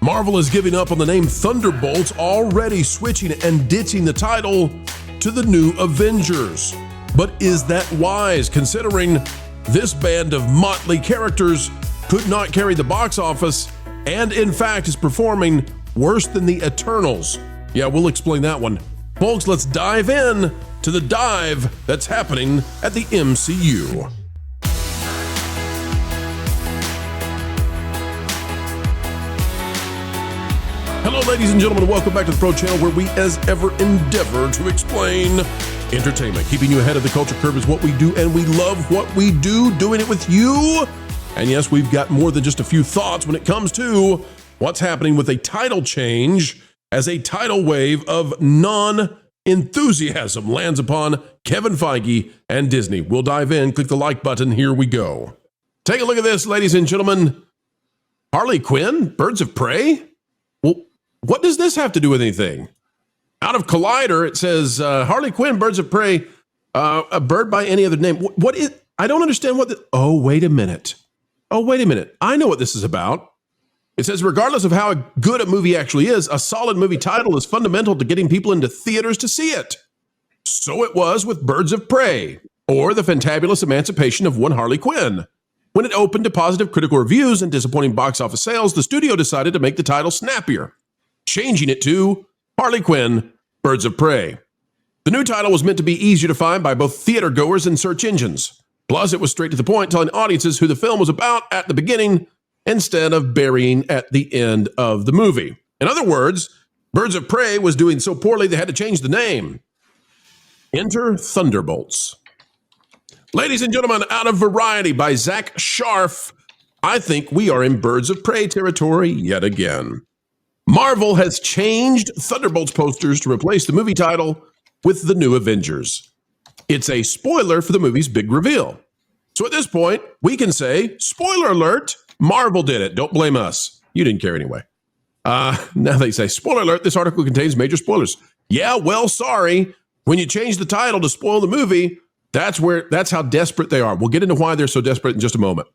Marvel is giving up on the name Thunderbolts, already switching and ditching the title to the new Avengers. But is that wise, considering this band of motley characters could not carry the box office and, in fact, is performing worse than the Eternals? Yeah, we'll explain that one. Folks, let's dive in to the dive that's happening at the MCU. Hello, ladies and gentlemen, welcome back to the Pro Channel, where we, as ever, endeavor to explain entertainment. Keeping you ahead of the culture curve is what we do, and we love what we do, doing it with you. And yes, we've got more than just a few thoughts when it comes to what's happening with a title change as a tidal wave of non-enthusiasm lands upon Kevin Feige and Disney. We'll dive in. Click the like button. Here we go. Take a look at this, ladies and gentlemen. Harley Quinn, Birds of Prey? Well, what does this have to do with anything? Out of Collider, it says Harley Quinn, Birds of Prey, a bird by any other name. What is? I don't understand what. Oh, wait a minute. I know what this is about. It says, regardless of how good a movie actually is, a solid movie title is fundamental to getting people into theaters to see it. So it was with Birds of Prey, or The Fantabulous Emancipation of One Harley Quinn. When it opened to positive critical reviews and disappointing box office sales, the studio decided to make the title snappier, changing it to Harley Quinn, Birds of Prey. The new title was meant to be easier to find by both theater goers and search engines. Plus, it was straight to the point, telling audiences who the film was about at the beginning instead of burying at the end of the movie. In other words, Birds of Prey was doing so poorly they had to change the name. Enter Thunderbolts. Ladies and gentlemen, out of Variety by Zach Sharf, I think we are in Birds of Prey territory yet again. Marvel has changed Thunderbolts posters to replace the movie title with the new Avengers. It's a spoiler for the movie's big reveal. So at this point, we can say, spoiler alert, Marvel did it. Don't blame us. You didn't care anyway. Now they say, spoiler alert, this article contains major spoilers. Yeah, well, sorry. When you change the title to spoil the movie, that's how desperate they are. We'll get into why they're so desperate in just a moment.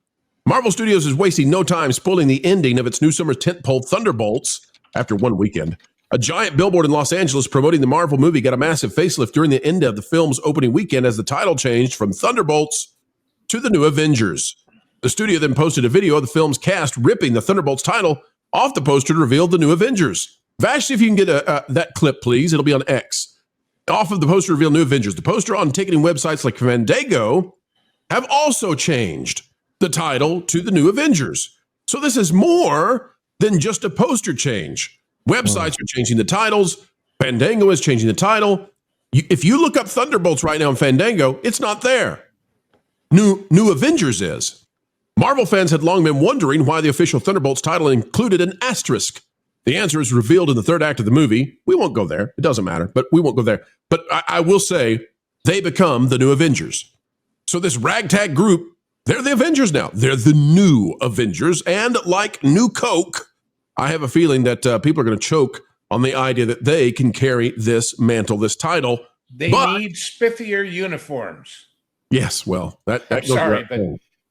Marvel Studios is wasting no time spoiling the ending of its new summer tentpole Thunderbolts after one weekend. A giant billboard in Los Angeles promoting the Marvel movie got a massive facelift during the end of the film's opening weekend as the title changed from Thunderbolts to the new Avengers. The studio then posted a video of the film's cast ripping the Thunderbolts title off the poster to reveal the new Avengers. Vash, see if you can get that clip, please. It'll be on X. Off of the poster reveal new Avengers. The poster on ticketing websites like Fandango have also changed the title to the new Avengers. So this is more than just a poster change. Websites are changing the titles. Fandango is changing the title. If you look up Thunderbolts right now in Fandango, it's not there. New Avengers is. Marvel fans had long been wondering why the official Thunderbolts title included an asterisk. The answer is revealed in the third act of the movie. We won't go there. It doesn't matter, but we won't go there. But I will say they become the new Avengers. So this ragtag group, they're the Avengers now. They're the new Avengers. And like new Coke, I have a feeling that people are going to choke on the idea that they can carry this mantle, this title. They need spiffier uniforms. Yes, well, that I'm goes sorry, but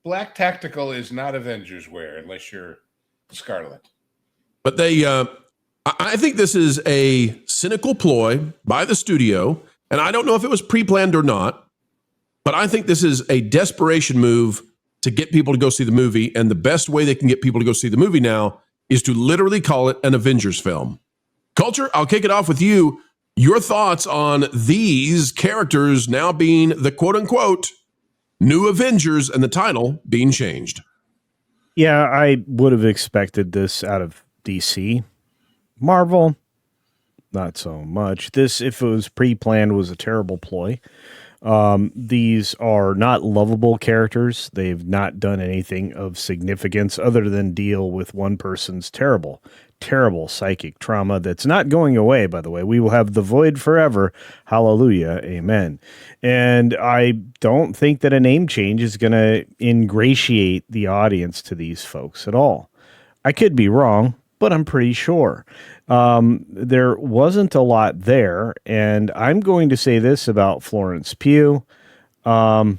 black tactical is not Avengers wear unless you're Scarlet. But I think this is a cynical ploy by the studio, and I don't know if it was pre-planned or not, but I think this is a desperation move to get people to go see the movie, and the best way they can get people to go see the movie now is to literally call it an Avengers film. Culture, I'll kick it off with you. Your thoughts on these characters now being the quote-unquote new Avengers and the title being changed. Yeah, I would have expected this out of DC. Marvel, not so much. This, if it was pre-planned, was a terrible ploy. These are not lovable characters. They've not done anything of significance other than deal with one person's terrible psychic trauma that's not going away, by the way. We will have the void forever. Hallelujah. Amen. And I don't think that a name change is going to ingratiate the audience to these folks at all. I could be wrong, but I'm pretty sure. There wasn't a lot there, and I'm going to say this about Florence Pugh. Yeah,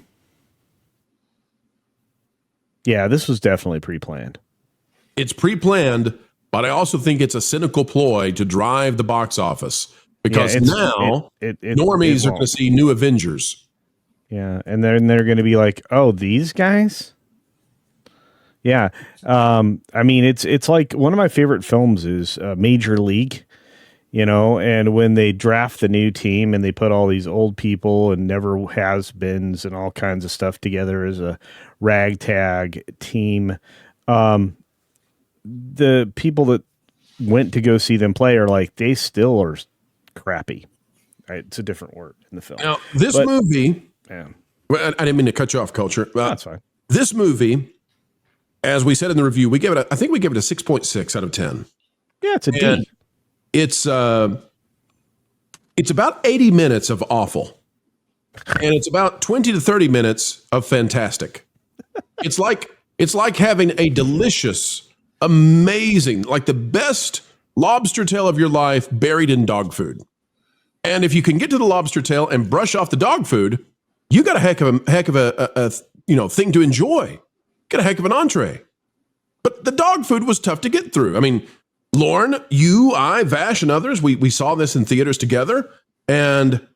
this was definitely pre-planned. It's pre-planned, but I also think it's a cynical ploy to drive the box office because now normies are going to see new Avengers. Yeah, and then they're going to be like, "Oh, these guys." Yeah, I mean, it's like one of my favorite films is Major League, and when they draft the new team and they put all these old people and never has-beens and all kinds of stuff together as a ragtag team, the people that went to go see them play are like, they still are crappy. Right? It's a different word in the film. Now, this movie, yeah. I didn't mean to cut you off, Culture. That's fine. This movie, as we said in the review, I think we gave it a 6.6 out of 10. Yeah, it's a D. It's about 80 minutes of awful, and it's about 20 to 30 minutes of fantastic. It's like having a delicious, amazing, like the best lobster tail of your life buried in dog food. And if you can get to the lobster tail and brush off the dog food, you got a heck of a thing to enjoy. Got a heck of an entree. But the dog food was tough to get through. I mean, Lauren, you, I, Vash, and others, we saw this in theaters together, and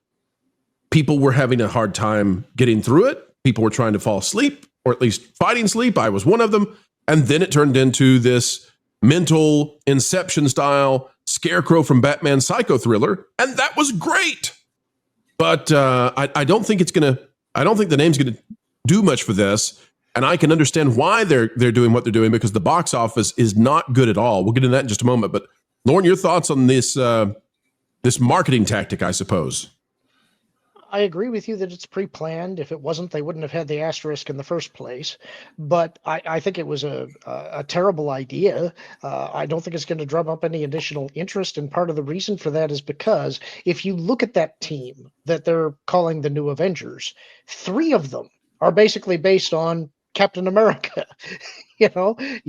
people were having a hard time getting through it. People were trying to fall asleep, or at least fighting sleep. I was one of them. And then it turned into this mental Inception-style Scarecrow from Batman psycho thriller, and that was great. But I don't think the name's gonna do much for this. And I can understand why they're doing what they're doing, because the box office is not good at all. We'll get into that in just a moment. But Lauren, your thoughts on this marketing tactic, I suppose? I agree with you that it's pre-planned. If it wasn't, they wouldn't have had the asterisk in the first place. But I think it was a terrible idea. I don't think it's going to drum up any additional interest. And part of the reason for that is because if you look at that team that they're calling the New Avengers, 3 of them are basically based on Captain America. You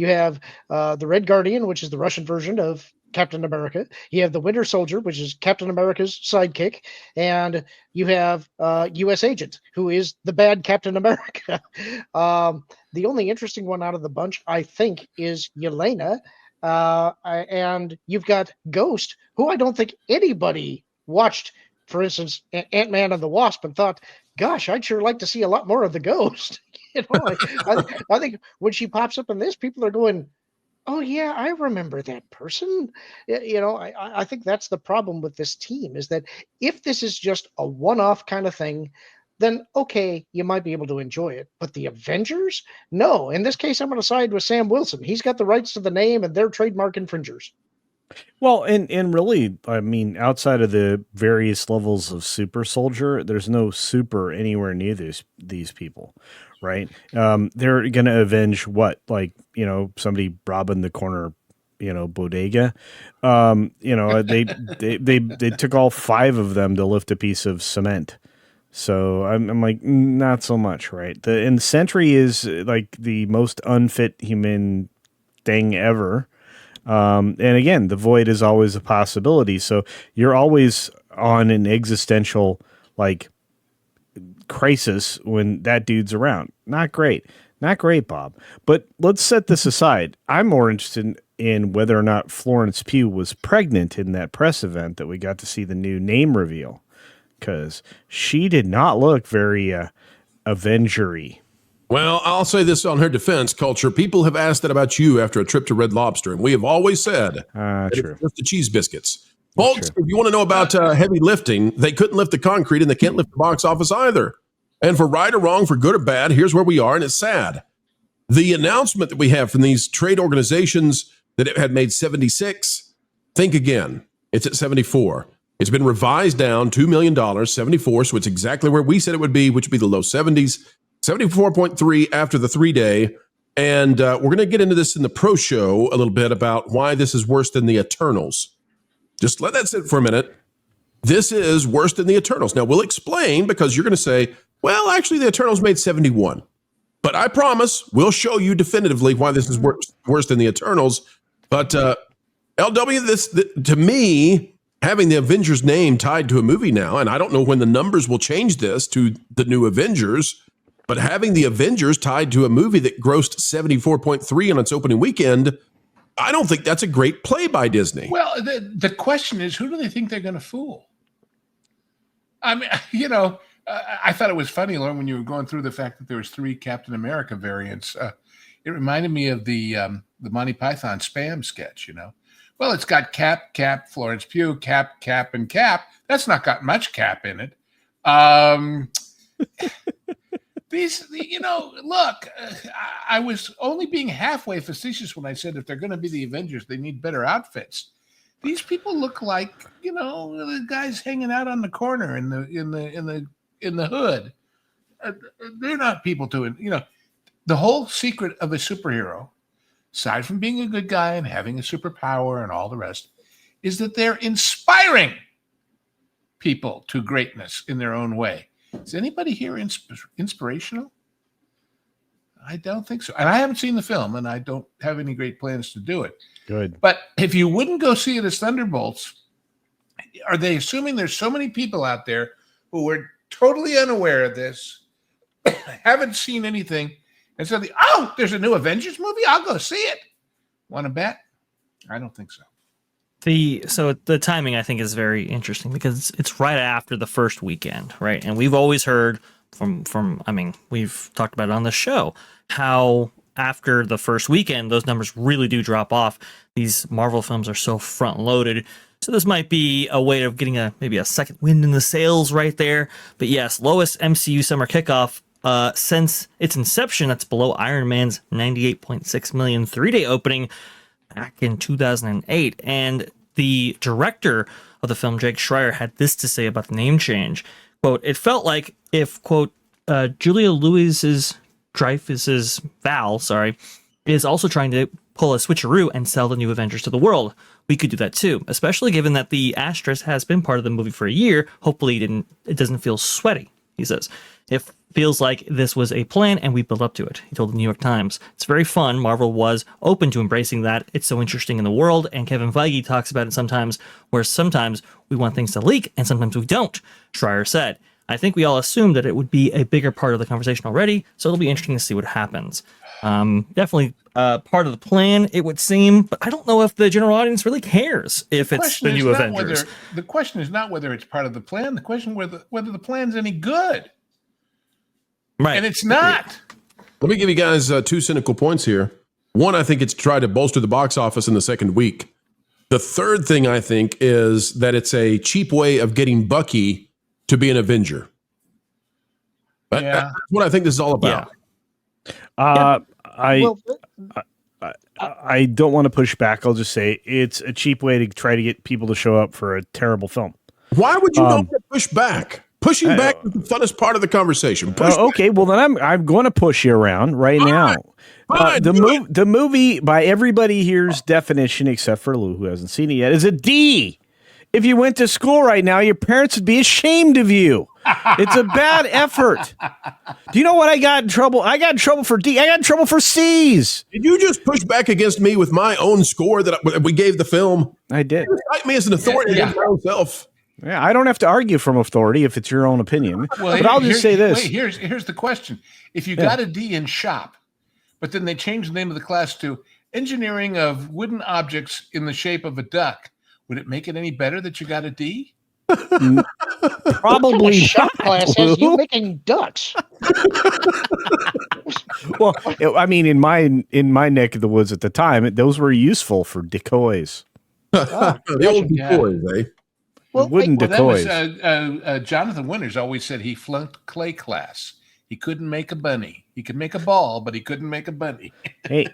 have the Red Guardian, which is the Russian version of Captain America. You have the Winter Soldier, which is Captain America's sidekick, and you have U.S. Agent, who is the bad Captain America. The only interesting one out of the bunch, I think, is Yelena, and you've got Ghost, who I don't think anybody watched, for instance, Ant-Man and the Wasp, and thought, gosh, I'd sure like to see a lot more of the Ghost. I think when she pops up in this, people are going, oh yeah, I remember that person. I think that's the problem with this team, is that if this is just a one-off kind of thing, then okay, you might be able to enjoy it. But the Avengers? No. In this case, I'm going to side with Sam Wilson. He's got the rights to the name, and they're trademark infringers. Well, and really, I mean, outside of the various levels of super soldier, there's no super anywhere near these people, right? They're going to avenge what? Like, somebody robbing the corner, bodega. They took all 5 of them to lift a piece of cement. So I'm like, not so much, right? And Sentry is like the most unfit human thing ever. And again, the void is always a possibility. So you're always on an existential crisis when that dude's around. Not great, Bob. But let's set this aside. I'm more interested in whether or not Florence Pugh was pregnant in that press event that we got to see the new name reveal, because she did not look very Avenger-y. Well, I'll say this on her defense, Culture. People have asked that about you after a trip to Red Lobster, and we have always said true. It's just the cheese biscuits. Folks, if you want to know about heavy lifting, they couldn't lift the concrete, and they can't lift the box office either. And for right or wrong, for good or bad, here's where we are, and it's sad. The announcement that we have from these trade organizations that it had made 76, think again. It's at 74. It's been revised down $2 million, 74, so it's exactly where we said it would be, which would be the low 70s. 74.3 after the 3-day. And we're going to get into this in the pro show a little bit about why this is worse than the Eternals. Just let that sit for a minute. This is worse than the Eternals. Now, we'll explain, because you're going to say, well, actually, the Eternals made 71. But I promise we'll show you definitively why this is worse than the Eternals. But LW, to me, having the Avengers name tied to a movie now, and I don't know when the numbers will change this to the New Avengers, but having the Avengers tied to a movie that grossed 74.3 on its opening weekend, I don't think that's a great play by Disney. Well, the question is, who do they think they're going to fool? I mean, I thought it was funny, Lauren, when you were going through the fact that there was 3 Captain America variants. It reminded me of the Monty Python Spam sketch. Well, it's got Cap, Florence Pugh, Cap, and Cap. That's not got much Cap in it. Look, I was only being halfway facetious when I said if they're going to be the Avengers, they need better outfits. These people look like, the guys hanging out on the corner in the hood. They're not people to, the whole secret of a superhero, aside from being a good guy and having a superpower and all the rest, is that they're inspiring people to greatness in their own way. Is anybody here inspirational? I don't think so. And I haven't seen the film, and I don't have any great plans to do it. Good. But if you wouldn't go see it as Thunderbolts, are they assuming there's so many people out there who are totally unaware of this, haven't seen anything, and suddenly, there's a new Avengers movie? I'll go see it. Want to bet? I don't think so. So the timing, I think, is very interesting because it's right after the first weekend, right? And we've always heard we've talked about it on the show, how after the first weekend, those numbers really do drop off. These Marvel films are so front loaded. So this might be a way of getting maybe a second wind in the sails right there. But yes, lowest MCU summer kickoff since its inception. That's below Iron Man's $98.6 million 3-day opening back in 2008. And the director of the film, Jake Schreier, had this to say about the name change. Quote, it felt like if, quote, Julia Louis-Dreyfus's Val, is also trying to pull a switcheroo and sell the new Avengers to the world. We could do that too, especially given that the asterisk has been part of the movie for a year. Hopefully it doesn't feel sweaty, he says. It feels like this was a plan and we built up to it, he told the New York Times. It's very fun. Marvel was open to embracing that. It's so interesting in the world, and Kevin Feige talks about it sometimes, where sometimes we want things to leak and sometimes we don't, Schreier said. I think we all assumed that it would be a bigger part of the conversation already, so it'll be interesting to see what happens. Definitely part of the plan, it would seem, but I don't know if the general audience really cares if it's the new Avengers. The question is not whether it's part of the plan. The question is whether the plan's any good. Right. And it's not. Let me give you guys 2 cynical points here. One, I think it's tried to bolster the box office in the second week. The third thing I think is that it's a cheap way of getting Bucky to be an Avenger. That's what I think this is all about. I don't want to push back. I'll just say it's a cheap way to try to get people to show up for a terrible film. Why would you not push back? Pushing back is the funnest part of the conversation. Okay, well then I'm going to push you around right now. The movie, by everybody here's definition, except for Lou, who hasn't seen it yet, is a D. If you went to school right now, your parents would be ashamed of you. It's a bad effort. Do you know what I got in trouble? I got in trouble for D. I got in trouble for C's. Did you just push back against me with my own score that we gave the film? I did. You cite me as an authority against my own self. Yeah, I don't have to argue from authority if it's your own opinion. Well, but I'll just say this. Wait, here's the question. If you got a D in shop, but then they changed the name of the class to engineering of wooden objects in the shape of a duck, would it make it any better that you got a D? Probably shop class has you making ducks. Well, I mean, in my neck of the woods at the time, those were useful for decoys. The old decoys, eh? Wooden decoys. That was, Jonathan Winters always said he flunked clay class. He couldn't make a bunny. He could make a ball, but he couldn't make a bunny. Hey,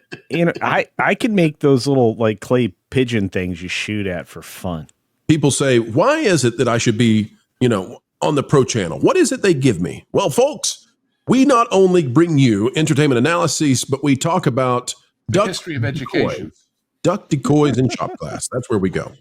I could make those little like clay pigeon things you shoot at for fun. People say, why is it that I should be, on the Pro Channel? What is it they give me? Well, folks, we not only bring you entertainment analyses, but we talk about the history of education. Duck decoys in shop class. That's where we go.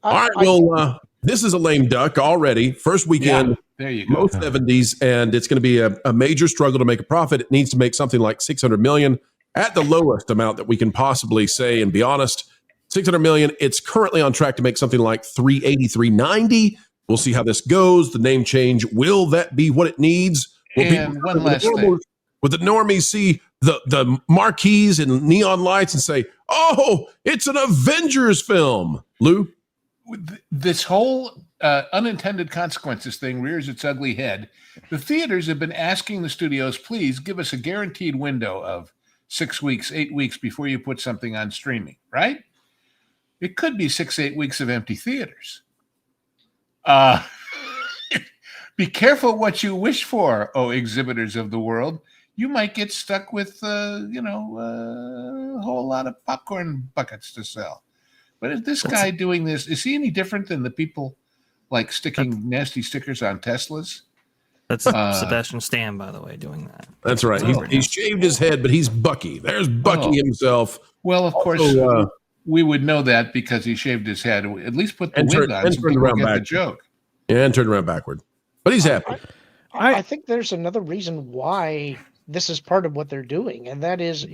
All right, well, this is a lame duck already. First weekend, there you go. Low 70s, and it's going to be a major struggle to make a profit. It needs to make something like $600 million at the lowest amount that we can possibly say and be honest. $600 million. It's currently on track to make something like $380, $390. We'll see how this goes. The name change, will that be what it needs? And one last thing. Will the normies see the marquees and neon lights and say, "Oh, it's an Avengers film." Lou, This whole unintended consequences thing rears its ugly head. The theaters have been asking the studios, please give us a guaranteed window of 6 weeks, 8 weeks before you put something on streaming, right? It could be 6, 8 weeks of empty theaters. Be careful what you wish for, oh exhibitors of the world. You might get stuck with, a whole lot of popcorn buckets to sell. But is this guy doing this? Is he any different than the people like sticking nasty stickers on Teslas? That's Sebastian Stan, by the way, doing that. that's right. He's shaved his head, but he's Bucky. There's Bucky himself. Well, of course, we would know that because he shaved his head. At least put the wig on so people get the joke. Yeah, and turned around backward. But he's happy. I think there's another reason why this is part of what they're doing, and that is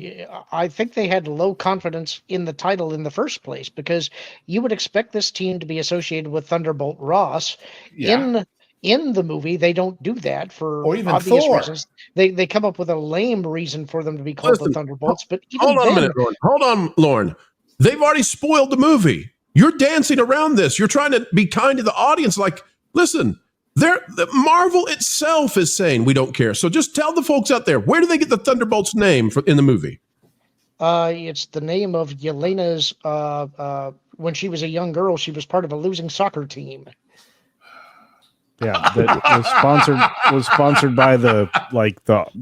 I think they had low confidence in the title in the first place, because you would expect this team to be associated with Thunderbolt Ross. Yeah. In the movie, they don't do that for Or even obvious Thor. reasons. They come up with a lame reason for them to be called the Thunderbolts. But even Hold on a minute, Lauren. Hold on, Lauren. They've already spoiled the movie. You're dancing around this. You're trying to be kind to the audience. Like, listen, the Marvel itself is saying we don't care. So just tell the folks out there, where do they get the Thunderbolts name in the movie? It's the name of Yelena's. When she was a young girl, she was part of a losing soccer team. Yeah, that was sponsored by the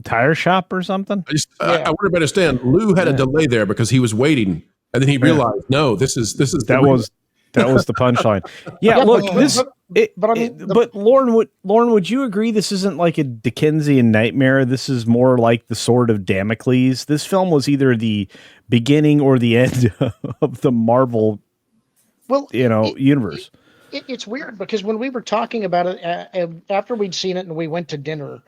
tire shop or something. I want to understand. Lou had a delay there because he was waiting, and then he realized, no, this is that was the punchline. Yeah, look, but Lauren, would you agree this isn't like a Dickensian nightmare? This is more like the Sword of Damocles. This film was either the beginning or the end of the Marvel, universe. It's weird because when we were talking about it after we'd seen it and we went to dinner,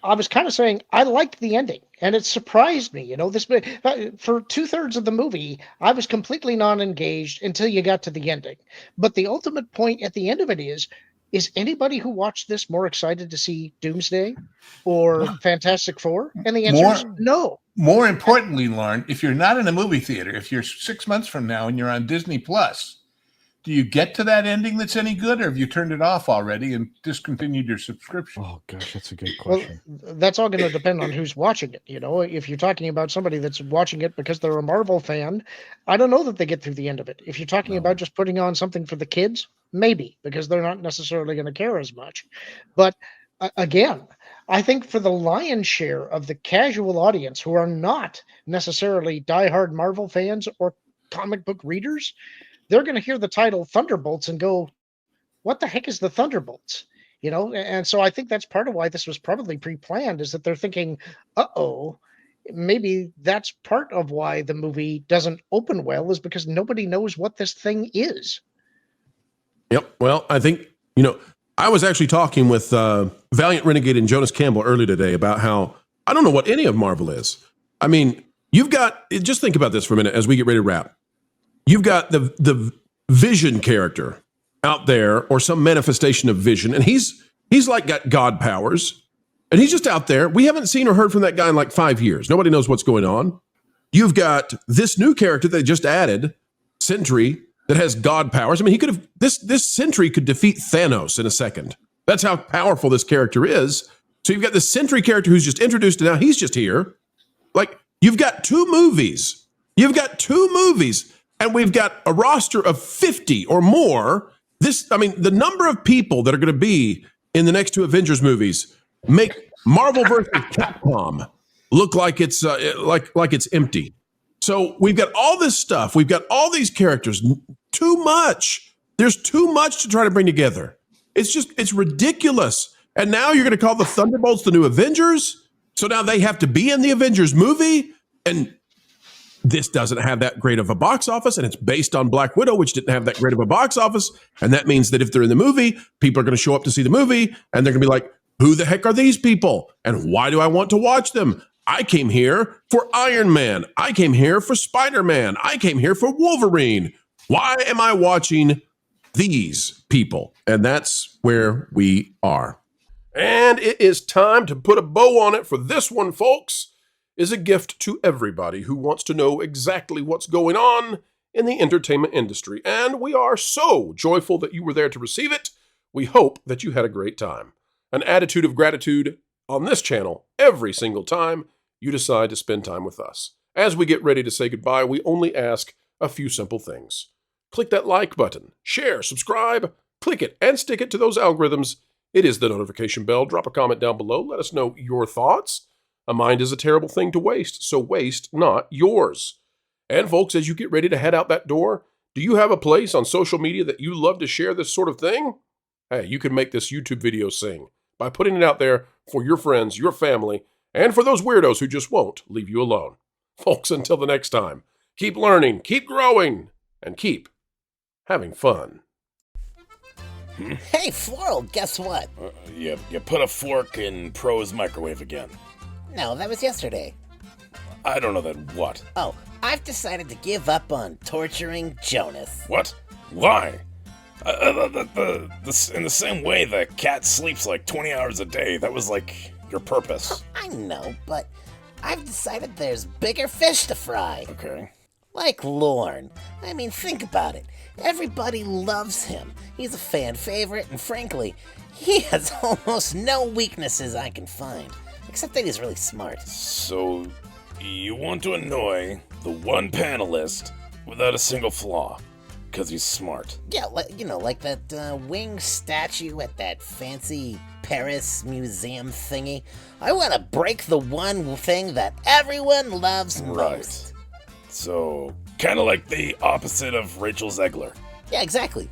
I was kind of saying I liked the ending, and it surprised me. This for 2/3 of the movie, I was completely non-engaged until you got to the ending. But the ultimate point at the end of it is anybody who watched this more excited to see Doomsday or Fantastic Four? And the answer is no. More importantly, Lauren, if you're not in a movie theater, if you're 6 months from now and you're on Disney Plus, do you get to that ending that's any good, or have you turned it off already and discontinued your subscription? Oh gosh, that's a good question. Well, that's all going to depend on who's watching it. If you're talking about somebody that's watching it because they're a Marvel fan, I don't know that they get through the end of it. If you're talking about just putting on something for the kids, maybe, because they're not necessarily going to care as much. But again, I think for the lion's share of the casual audience who are not necessarily diehard Marvel fans or comic book readers, they're going to hear the title Thunderbolts and go, what the heck is the Thunderbolts? And so I think that's part of why this was probably pre-planned, is that they're thinking, maybe that's part of why the movie doesn't open well, is because nobody knows what this thing is. Yep. Well, I think, I was actually talking with Valiant Renegade and Jonas Campbell earlier today about how I don't know what any of Marvel is. I mean, just think about this for a minute as we get ready to wrap. You've got the Vision character out there, or some manifestation of Vision, and he's like got God powers, and he's just out there. We haven't seen or heard from that guy in like 5 years. Nobody knows what's going on. You've got this new character they just added, Sentry, that has God powers. I mean, he could have this Sentry could defeat Thanos in a second. That's how powerful this character is. So you've got this Sentry character who's just introduced, and now he's just here. Like, you've got two movies. And we've got a roster of 50 or more. The number of people that are going to be in the next two Avengers movies make Marvel versus Capcom look like it's like it's empty. So we've got all this stuff. We've got all these characters. Too much. There's too much to try to bring together. It's ridiculous. And now you're going to call the Thunderbolts the new Avengers. So now they have to be in the Avengers movie, and this doesn't have that great of a box office, and it's based on Black Widow, which didn't have that great of a box office. And that means that if they're in the movie, people are going to show up to see the movie, and they're going to be like, who the heck are these people? And why do I want to watch them? I came here for Iron Man. I came here for Spider-Man. I came here for Wolverine. Why am I watching these people? And that's where we are. And it is time to put a bow on it for this one, folks. is a gift to everybody who wants to know exactly what's going on in the entertainment industry, and we are so joyful that you were there to receive it. We hope that you had a great time. An attitude of gratitude on this channel every single time you decide to spend time with us. As we get ready to say goodbye, we only ask a few simple things. Click that like button, share, subscribe, click it, and stick it to those algorithms. It is the notification bell. Drop a comment down below. Let us know your thoughts. A mind is a terrible thing to waste, so waste not yours. And folks, as you get ready to head out that door, do you have a place on social media that you love to share this sort of thing? Hey, you can make this YouTube video sing by putting it out there for your friends, your family, and for those weirdos who just won't leave you alone. Folks, until the next time, keep learning, keep growing, and keep having fun. Hey, Floral, guess what? You put a fork in Pro's microwave again. No, that was yesterday. I don't know that what. Oh, I've decided to give up on torturing Jonas. What? Why? In the same way the cat sleeps like 20 hours a day, that was like your purpose. I know, but I've decided there's bigger fish to fry. Okay. Like Lorne. I mean, think about it. Everybody loves him. He's a fan favorite, and frankly, he has almost no weaknesses I can find. Except that he's really smart. So, you want to annoy the one panelist without a single flaw, because he's smart. Yeah, like that winged statue at that fancy Paris museum thingy. I want to break the one thing that everyone loves most. So, kind of like the opposite of Rachel Zegler. Yeah, exactly.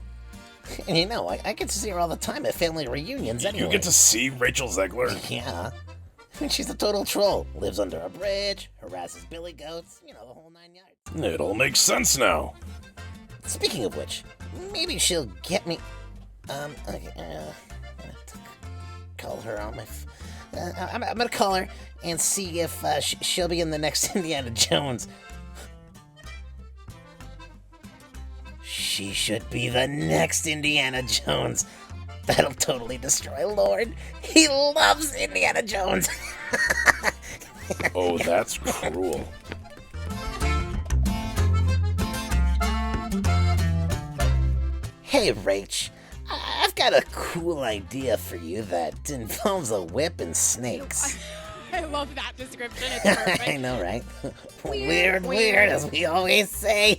And I get to see her all the time at family reunions anyway. You get to see Rachel Zegler? Yeah. I mean, she's a total troll. Lives under a bridge, harasses billy goats, the whole 9 yards. It all makes sense now. Speaking of which, maybe she'll get me... Okay, call her on my... I'm gonna call her and see if she'll be in the next Indiana Jones. She should be the next Indiana Jones. That'll totally destroy Lord. He loves Indiana Jones. Oh, that's cruel. Hey, Rach. I've got a cool idea for you that involves a whip and snakes. I love that description. It's perfect. I know, right? Weird, as we always say.